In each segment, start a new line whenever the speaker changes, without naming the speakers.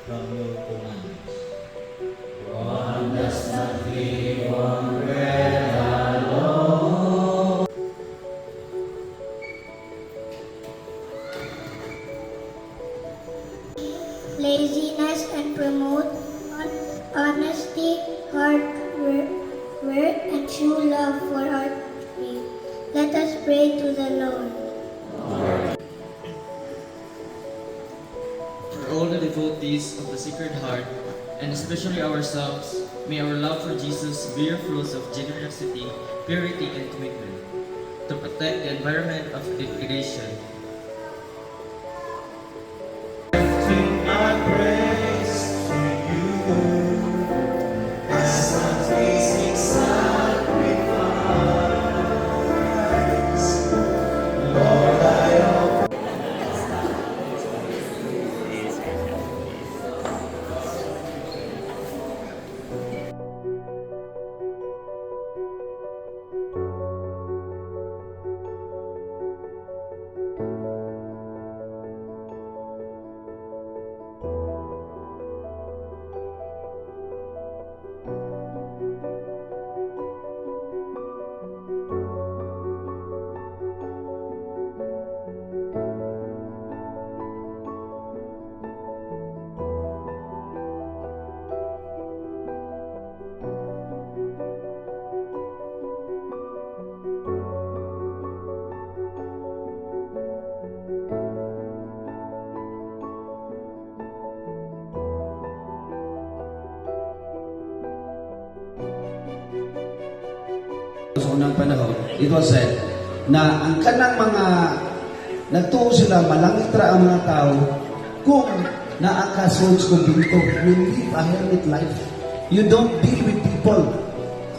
from your commandments.
One does not live on bread alone.
Laziness and promote honesty, hard work, and true love for our country. Let us pray to the Lord.
For all the devotees of the Sacred Heart, and especially ourselves, may our love for Jesus bear fruits of generosity, purity, and commitment to protect the environment of degradation.
Sing my praise to you as a pleasing sacrifice. Lord, I offer.
Sa unang panahon, it was said na ang kanang mga nagtuo sila malangit ra ang mga tao kung naakasods kung binto. You live a hermit life. You don't deal with people.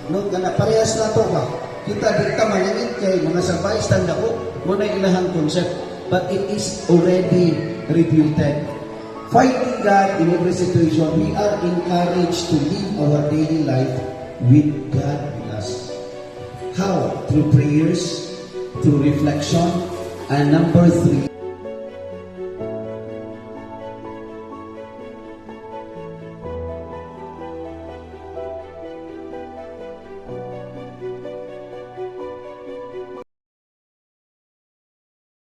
No, kana parehas na to ba? Kita dito malangit kay mga sabay stand ako muna ilahang concept. But it is already refuted. Finding God in every situation, we are encouraged to live our daily life with God with us. How? Through prayers, through reflection, and number 3,